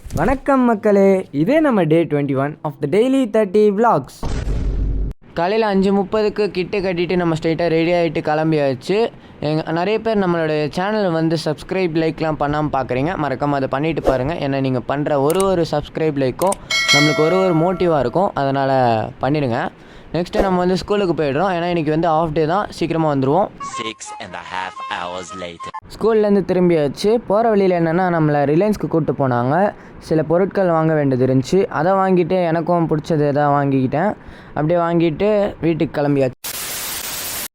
வணக்கம் மக்களே, இதே நம்ம டே 21 ஆஃப் த டெய்லி 30 vlogs. காலையில் 5:30க்கு கிட்டு கட்டிட்டு நம்ம ஸ்ட்ரைட்டாக ரெடி ஆகிட்டு கிளம்பியாச்சு. நிறைய பேர் நம்மளோட சேனலை வந்து சப்ஸ்கிரைப் லைக்லாம் பண்ணாமல் பார்க்குறீங்க. மறக்காமல் அதை பண்ணிவிட்டு பாருங்கள். ஏன்னா நீங்கள் பண்ணுற ஒரு சப்ஸ்கிரைப் லைக்கும் நம்மளுக்கு ஒரு மோட்டிவாக இருக்கும். அதனால் பண்ணிடுங்க. நெக்ஸ்ட்டு நம்ம வந்து ஸ்கூலுக்கு போய்டுறோம். ஏன்னா இன்றைக்கி வந்து ஆஃப் டே தான், சீக்கிரமாக வந்துடுவோம். 6.5 hours later. ஸ்கூல்லேருந்து திரும்பியாச்சு. போகிற வழியில் என்னென்னா நம்மளை ரிலையன்ஸ்க்கு கூப்பிட்டு போனாங்க. சில பொருட்கள் வாங்க வேண்டியது இருந்துச்சு. அதை வாங்கிட்டு எனக்கும் பிடிச்சது எதாவது வாங்கிக்கிட்டேன். அப்படியே வாங்கிட்டு வீட்டுக்கு கிளம்பியாச்சு.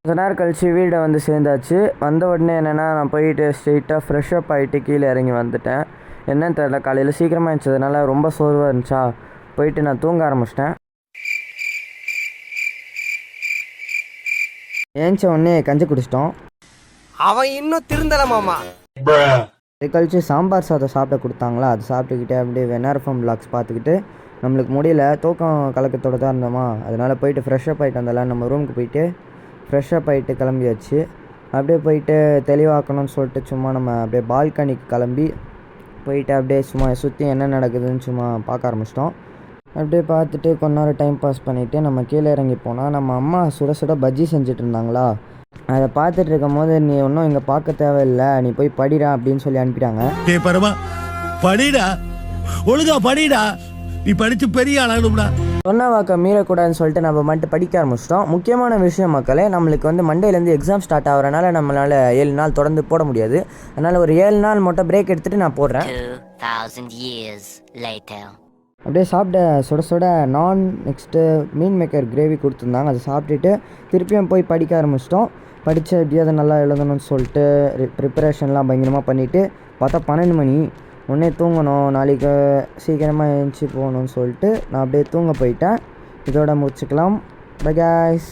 கொஞ்ச நேரம் கழித்து வீடை வந்து சேர்ந்தாச்சு. வந்த உடனே என்னென்னா நான் போயிட்டு ஸ்ட்ரெயிட்டாக ஃப்ரெஷ்அப் ஆகிட்டு கீழே இறங்கி வந்துட்டேன். என்னன்னு தெரில, காலையில் சீக்கிரமாக இருந்துச்சதுனால ரொம்ப சோர்வாக இருந்துச்சா, போயிட்டு நான் தூங்க ஆரம்பிச்சிட்டேன். ஏஞ்ச உடனே கஞ்சி குடிச்சிட்டோம். அவன் இன்னும் திருந்தல மாமா. கழிச்சு சாம்பார் சாதம் சாப்பிட கொடுத்தாங்களா, அது சாப்பிட்டுக்கிட்டே அப்படியே வெனார்ஃபம் vlogs பார்த்துக்கிட்டு நம்மளுக்கு முடியல, தூக்கம் கலக்கத்தோடு தான் இருந்தோமா, அதனால் போயிட்டு ஃப்ரெஷ்அப் ஆகிட்டு வந்தால நம்ம ரூமுக்கு போயிட்டு ஃப்ரெஷ்அப் ஆகிட்டு கிளம்பியாச்சு. அப்படியே போயிட்டு தெளிவாக்கணும்னு சொல்லிட்டு சும்மா நம்ம அப்படியே பால்கனிக்கு கிளம்பி போயிட்டு அப்படியே சும்மா சுற்றி என்ன நடக்குதுன்னு சும்மா பார்க்க ஆரம்பிச்சிட்டோம். அப்படியே பார்த்துட்டு கொஞ்ச நேரம் டைம் பாஸ் பண்ணிவிட்டு நம்ம கீழே இறங்கி போனால் நம்ம அம்மா சுட சுட பஜ்ஜி செஞ்சுட்டு இருந்தாங்களா, அதை பார்த்துட்டு இருக்கும் போது நீ ஒன்றும் இங்கே பார்க்க தேவையில்லை, நீ போய் படிடா அப்படின்னு சொல்லி அனுப்பிட்டாங்க. படிடா, ஒழுங்கா படிடா, நீ படித்து பெரிய ஆளாகணும்டா. சொன்ன வாக்க மீறக்கூடாதுன்னு சொல்லிட்டு நம்ம மட்டும் படிக்க ஆரம்பிச்சிட்டோம். முக்கியமான விஷயம் மக்களே, நம்மளுக்கு வந்து மண்டேலேருந்து எக்ஸாம் ஸ்டார்ட் ஆகிறனால நம்மளால் 7 நாள் தொடர்ந்து போட முடியாது. அதனால் ஒரு 7 நாள் மட்டும் பிரேக் எடுத்துகிட்டு நான் போடுறேன். 2000 years later. அப்படியே சாப்பிட சுட சுட நான் நெக்ஸ்ட்டு மீன் மேக்கர் கிரேவி கொடுத்துருந்தாங்க. அதை சாப்பிட்டுட்டு திருப்பியும் போய் படிக்க ஆரம்பிச்சிட்டோம். படித்து எப்படியாவது நல்லா எழுதணும்னு சொல்லிட்டு ப்ரிப்பரேஷன்லாம் பயங்கரமாக பண்ணிவிட்டு பார்த்தா 12 மணி. உடனே தூங்கணும், நாளைக்கு சீக்கிரமாக எழுந்துச்சி போகணும்னு சொல்லிட்டு நான் அப்படியே தூங்க போயிட்டேன். இதோட முடிச்சுக்கலாம். By guys.